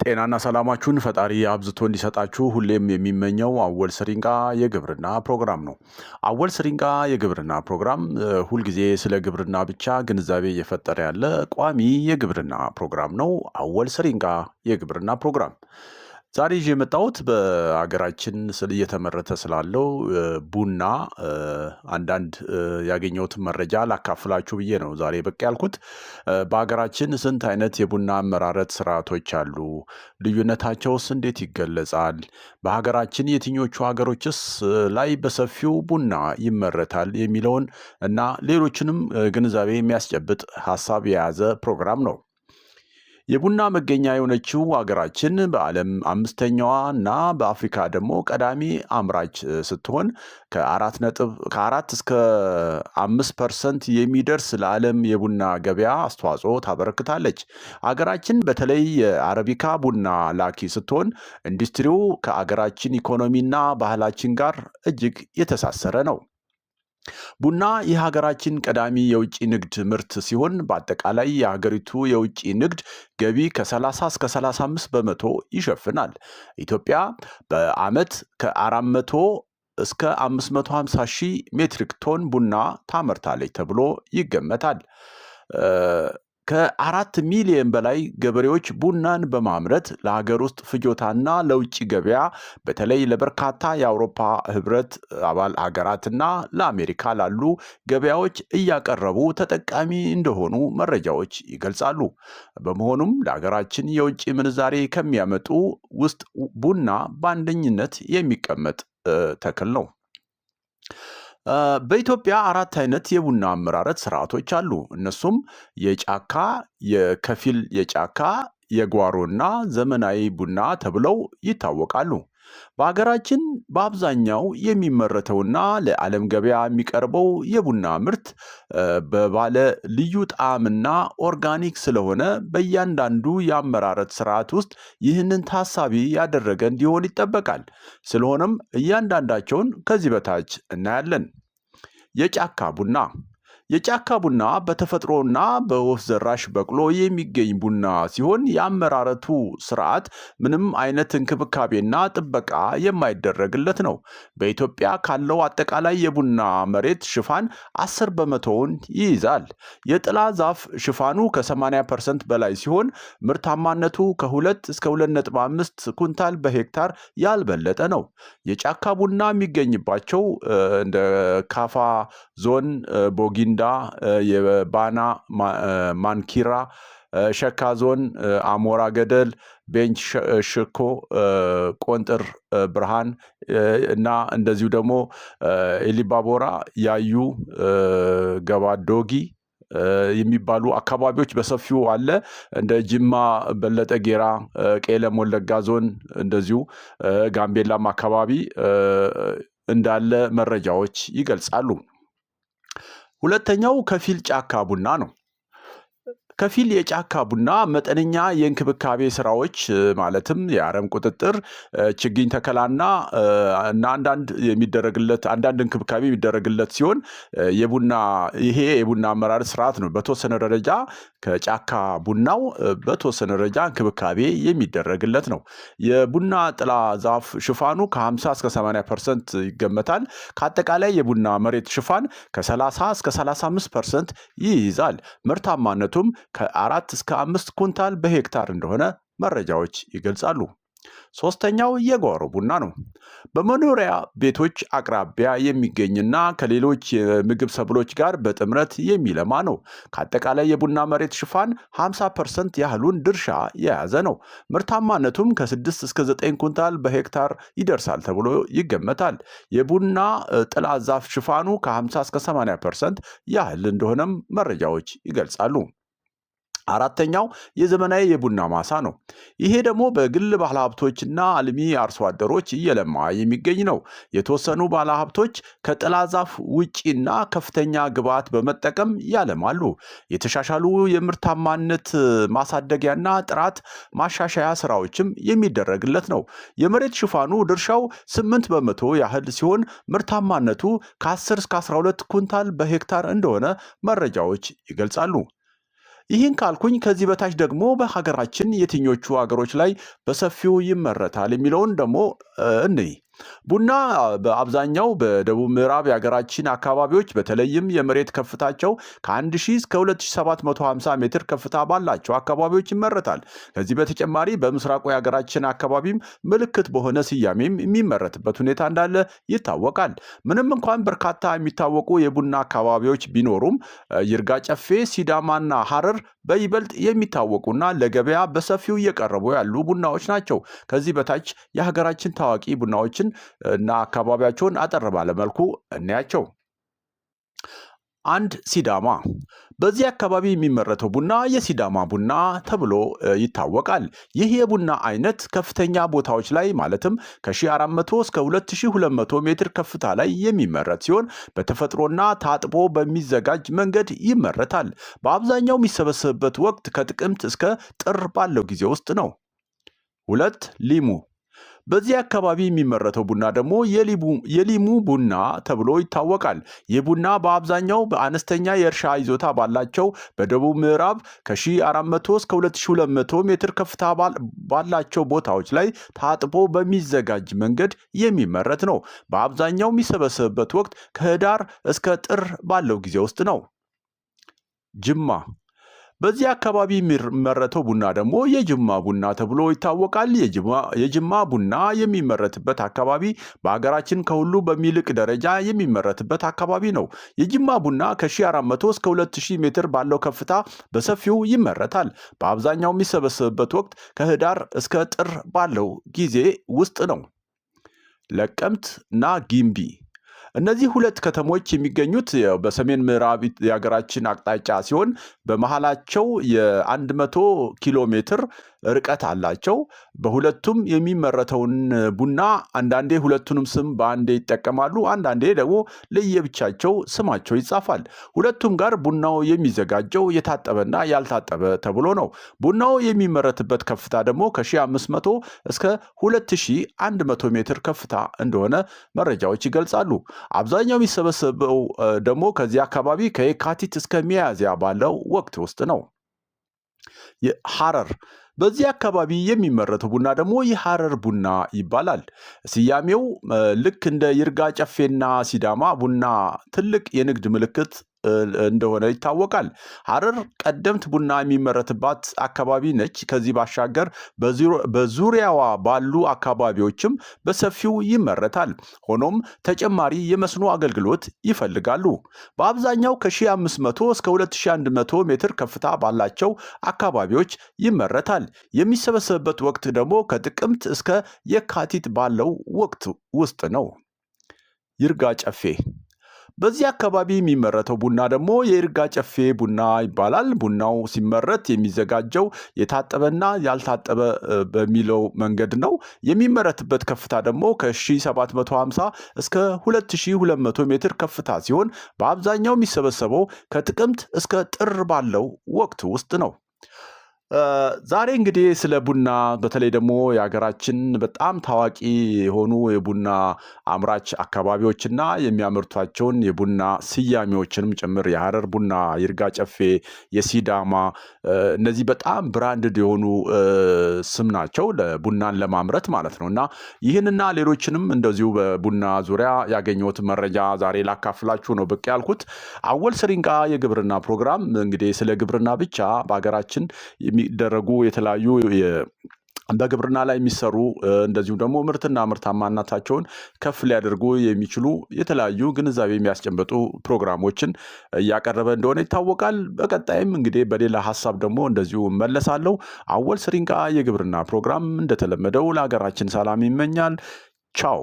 ጤናና ሰላማችሁን ፈጣሪ አብዝቶ እንዲሰጣችሁ ሁሌም የሚመኘው አወል ስሪንቃ የግብርና ፕሮግራም ነው። አወል ስሪንቃ የግብርና ፕሮግራም ሁልጊዜ ስለ ግብርና ብቻ ግንዛቤ እየፈጠረ ያለ ቋሚ የግብርና ፕሮግራም ነው። አወል ስሪንቃ የግብርና ፕሮግራም ዛሬ ይዤ የመጣሁት በሀገራችን እየተመረተ ስላለው ቡና አንዳንድ ያገኘሁትን መረጃ ላካፍላችሁ ብዬ ነው ዛሬ ብቅ ያልኩት። በሀገራችን ስንት አይነት የቡና አመራረት ስርዓቶች አሉ? ልዩነታቸውስ እንዴት ይገለጻል? በሀገራችን የትኞቹ ሀገሮችስ ላይ በሰፊው ቡና ይመረታል? የሚለውን እና ሌሎችንም ግንዛቤ የሚያስጨብጥ ሀሳብ የያዘ ፕሮግራም ነው። የቡና መገኛ የሆነችው ሀገራችን በዓለም አምስተኛዋ እና በአፍሪካ ደግሞ ቀዳሚ አምራች ስትሆን ከ4 እስከ 5% የሚደርስ ለዓለም የቡና ገበያ አስተዋጽኦ ታበረክታለች። ሀገራችን በተለይ የአረቢካ ቡና ላኪ ስትሆን ኢንዱስትሪው ከሀገራችን ኢኮኖሚና ባህላችን ጋር እጅግ የተሳሰረ ነው። ቡና የሀገራችን ቀዳሚ የውጭ ንግድ ምርት ሲሆን በአጠቃላይ የሀገሪቱ የውጭ ንግድ ገቢ ከ30 እስከ 35 በመቶ ይሸፍናል። ኢትዮጵያ በዓመት ከ400 እስከ 550 ሺህ ሜትሪክ ቶን ቡና ታመርታለች ተብሎ ይገመታል። ከ4 ሚሊዮን በላይ ገበሬዎች ቡናን በማምረት ለሀገር ውስጥ ፍጆታና ለውጭ ገበያ በተለይ ለበርካታ የአውሮፓ ህብረት አባል ሀገራትና ለአሜሪካ ላሉ ገበያዎች እያቀረቡ ተጠቃሚ እንደሆኑ መረጃዎች ይገልጻሉ። በመሆኑም ለሀገራችን የውጭ ምንዛሬ ከሚያመጡ ውስጥ ቡና በአንደኝነት የሚቀመጥ ተክል ነው። በኢትዮጵያ 4 አይነት የቡና አመራረት ስርዓቶች አሉ። እነሱም የጫካ፣ የከፊል የጫካ፣ የጓሮና ዘመናዊ ቡና ተብለው ይታወቃሉ። በሀገራችን በአብዛኛው የሚመረተውና ለዓለም ገበያ የሚቀርበው የቡና ምርት በባለ ልዩ ጣዕምና ኦርጋኒክ ስለሆነ በእያንዳንዱ የአመራረት ስርዓት ውስጥ ይህንን ታሳቢ ያደረገ እንዲሆን ይጠበቃል። ስለሆነም እያንዳንዳቸውን ከዚህ በታች እናያለን። የጫካ ቡና የጫካ ቡና በተፈጥሮና በወፍ ዘራሽ በቅሎ የሚገኝ ቡና ሲሆን የአመራረቱ ስርዓት ምንም አይነት እንክብካቤና ጥበቃ የማይደረግለት ነው። በኢትዮጵያ ካለው አጠቃላይ የቡና መሬት ሽፋን 10 በመቶውን ይይዛል። የጥላ ዛፍ ሽፋኑ ከ80% በላይ ሲሆን ምርታማነቱ ከ2 እስከ 2.5 ኩንታል በሄክታር ያልበለጠ ነው። የጫካ ቡና የሚገኝባቸው እንደ ካፋ ዞን፣ ቦጊንዳ፣ የባና ማንኪራ፣ ሸካ ዞን፣ አሞራ ገደል፣ ቤንች ሸኮ፣ ቆንጥር ብርሃን እና እንደዚሁ ደግሞ ኤሊባቦራ፣ ያዩ፣ ገባዶጊ የሚባሉ አካባቢዎች በሰፊው አለ። እንደ ጅማ፣ በለጠ ጌራ፣ ቄለም ወለጋ ዞን እንደዚሁ ጋምቤላም አካባቢ እንዳለ መረጃዎች ይገልጻሉ። ሁለተኛው ከፊል ጫካ ቡና ነው። ከፊል የጫካ ቡና መጠነኛ የእንክብካቤ ስራዎች ማለትም የአረም ቁጥጥር፣ ችግኝ ተከላና አንዳንድ እንክብካቤ የሚደረግለት ሲሆን ይሄ የቡና አመራር ስርዓት ነው። በተወሰነ ደረጃ ከጫካ ቡናው በተወሰነ ደረጃ እንክብካቤ የሚደረግለት ነው። የቡና ጥላ ዛፍ ሽፋኑ ከ50 እስከ 80% ይገመታል። ከአጠቃላይ የቡና መሬት ሽፋን ከ30 እስከ 35% ይይዛል። ምርታማነቱም ከ4 እስከ 5 ኩንታል በሄክታር እንደሆነ መረጃዎች ይገልጻሉ። ሶስተኛው የጓሮ ቡና ነው። በመኖሪያ ቤቶች አቅራቢያ የሚገኝና ከሌሎች የምግብ ሰብሎች ጋር በጥምረት የሚለማ ነው። ከአጠቃላይ የቡና መሬት ሽፋን 50% ያህሉን ድርሻ የያዘ ነው። ምርታማነቱም ከ6 እስከ 9 ኩንታል በሄክታር ይደርሳል ተብሎ ይገመታል። የቡና ጥላ ዛፍ ሽፋኑ ከ50 እስከ 80% ያህል እንደሆነም መረጃዎች ይገልጻሉ። አራተኛው የዘመናዊ የቡና ማሳ ነው። ይሄ ደግሞ በግል ባለሀብቶችና አልሚ አርሶ አደሮች እየለማ የሚገኝ ነው። የተወሰኑ ባለሀብቶች ከጥላ ዛፍ ውጪና ከፍተኛ ግብዓት በመጠቀም ያለማሉ። የተሻሻሉ የምርታማነት ማሳደጊያና ጥራት ማሻሻያ ስራዎችም የሚደረግለት ነው። የመሬት ሽፋኑ ድርሻው 8 በመቶ ያህል ሲሆን ምርታማነቱ ከ10 እስከ 12 ኩንታል በሄክታር እንደሆነ መረጃዎች ይገልጻሉ። ይህን ካልኩኝ ከዚህ በታች ደግሞ በሀገራችን የትኞቹ ሀገሮች ላይ በሰፊው ይመረታል የሚለውን ደግሞ እንይ። ቡና በአብዛኛው በደቡብ ምዕራብ የሀገራችን አካባቢዎች በተለይም የመሬት ከፍታቸው ከ1000 እስከ 2750 ሜትር ከፍታ ባላቸው አካባቢዎች ይመረታል። ከዚህ በተጨማሪ በምስራቁ የሀገራችን አካባቢም ምልክት በሆነ ስያሜም የሚመረትበት ሁኔታ እንዳለ ይታወቃል። ምንም እንኳን በርካታ የሚታወቁ የቡና አካባቢዎች ቢኖሩም ይርጋ ጨፌ፣ ሲዳማና ሐረር በይበልጥ የሚታወቁና ለገበያ በሰፊው እየቀረቡ ያሉ ቡናዎች ናቸው። ከዚህ በታች የሀገራችን ታዋቂ ቡናዎችን እና አካባቢያቸውን አጠር ባለ መልኩ እናያቸው። 1. ሲዳማ። በዚህ አካባቢ የሚመረተው ቡና የሲዳማ ቡና ተብሎ ይታወቃል። ይህ የቡና አይነት ከፍተኛ ቦታዎች ላይ ማለትም ከ1400 እስከ 2200 ሜትር ከፍታ ላይ የሚመረት ሲሆን በተፈጥሮና ታጥቦ በሚዘጋጅ መንገድ ይመረታል። በአብዛኛው የሚሰበሰብበት ወቅት ከጥቅምት እስከ ጥር ባለው ጊዜ ውስጥ ነው። 2. ሊሙ። በዚህ አካባቢ የሚመረተው ቡና ደግሞ የሊሙ ቡና ተብሎ ይታወቃል። ይህ ቡና በአብዛኛው በአነስተኛ የእርሻ ይዞታ ባላቸው በደቡብ ምዕራብ ከ1400 እስከ 2200 ሜትር ከፍታ ባላቸው ቦታዎች ላይ ታጥቦ በሚዘጋጅ መንገድ የሚመረት ነው። በአብዛኛው የሚሰበሰብበት ወቅት ከህዳር እስከ ጥር ባለው ጊዜ ውስጥ ነው። ጅማ። በዚህ አካባቢ የሚመረተው ቡና ደግሞ የጅማ ቡና ተብሎ ይታወቃል። የጅማ ቡና የሚመረትበት አካባቢ በሀገራችን ከሁሉ በሚልቅ ደረጃ የሚመረትበት አካባቢ ነው። የጅማ ቡና ከ1400 እስከ 2000 ሜትር ባለው ከፍታ በሰፊው ይመረታል። በአብዛኛው የሚሰበሰብበት ወቅት ከህዳር እስከ ጥር ባለው ጊዜ ውስጥ ነው። ለቀምት እና ጊምቢ። እነዚህ ሁለት ከተሞች የሚገኙት በሰሜን ምዕራብ የሀገራችን አቅጣጫ ሲሆን በመሃላቸው የ100 ኪሎ ሜትር ርቀት አላቸው። በሁለቱም የሚመረተውን ቡና አንዳንዴ ሁለቱንም ስም በአንዴ ይጠቀማሉ፣ አንዳንዴ ደግሞ ለየብቻቸው ስማቸው ይጻፋል። ሁለቱም ጋር ቡናው የሚዘጋጀው የታጠበና ያልታጠበ ተብሎ ነው። ቡናው የሚመረትበት ከፍታ ደግሞ ከ1500 እስከ 2100 ሜትር ከፍታ እንደሆነ መረጃዎች ይገልጻሉ። አብዛኛው የሚሰበሰበው ደግሞ ከዚህ አካባቢ ከየካቲት እስከ ሚያዝያ ባለው ወቅት ውስጥ ነው። ሐረር። በዚህ አካባቢ የሚመረተው ቡና ደግሞ የሐረር ቡና ይባላል። ስያሜው ልክ እንደ ይርጋ ጨፌና ሲዳማ ቡና ትልቅ የንግድ ምልክት እንደሆነ ይታወቃል። ሐረር ቀደምት ቡና የሚመረትባት አካባቢ ነች። ከዚህ ባሻገር በዙሪያዋ ባሉ አካባቢዎችም በሰፊው ይመረታል። ሆኖም ተጨማሪ የመስኖ አገልግሎት ይፈልጋሉ። በአብዛኛው ከ1500 እስከ 2100 ሜትር ከፍታ ባላቸው አካባቢዎች ይመረታል። የሚሰበሰብበት ወቅት ደግሞ ከጥቅምት እስከ የካቲት ባለው ወቅት ውስጥ ነው። ይርጋ ጨፌ። በዚህ አካባቢ የሚመረተው ቡና ደግሞ የይርጋ ጨፌ ቡና ይባላል። ቡናው ሲመረት የሚዘጋጀው የታጠበና ያልታጠበ በሚለው መንገድ ነው። የሚመረትበት ከፍታ ደግሞ ከ1750 እስከ 2200 ሜትር ከፍታ ሲሆን በአብዛኛው የሚሰበሰበው ከጥቅምት እስከ ጥር ባለው ወቅት ውስጥ ነው። ዛሬ እንግዲህ ስለ ቡና በተለይ ደግሞ የሀገራችን በጣም ታዋቂ የሆኑ የቡና አምራች አካባቢዎችና የሚያመርቷቸውን የቡና ስያሜዎችንም ጭምር የሐረር ቡና፣ ይርጋ ጨፌ፣ የሲዳማ እነዚህ በጣም ብራንድድ የሆኑ ስም ናቸው ለቡናን ለማምረት ማለት ነው። እና ይህንና ሌሎችንም እንደዚሁ በቡና ዙሪያ ያገኘሁት መረጃ ዛሬ ላካፍላችሁ ነው ብቅ ያልኩት። አወል ስሪንቃ የግብርና ፕሮግራም እንግዲህ ስለ ግብርና ብቻ በሀገራችን የሚደረጉ የተለያዩ በግብርና ላይ የሚሰሩ እንደዚሁም ደግሞ ምርትና ምርታማነታቸውን ከፍ ሊያደርጉ የሚችሉ የተለያዩ ግንዛቤ የሚያስጨበጡ ፕሮግራሞችን እያቀረበ እንደሆነ ይታወቃል። በቀጣይም እንግዲህ በሌላ ሀሳብ ደግሞ እንደዚሁ መለሳለሁ። አወል ስሪንቃ የግብርና ፕሮግራም እንደተለመደው ለሀገራችን ሰላም ይመኛል። ቻው።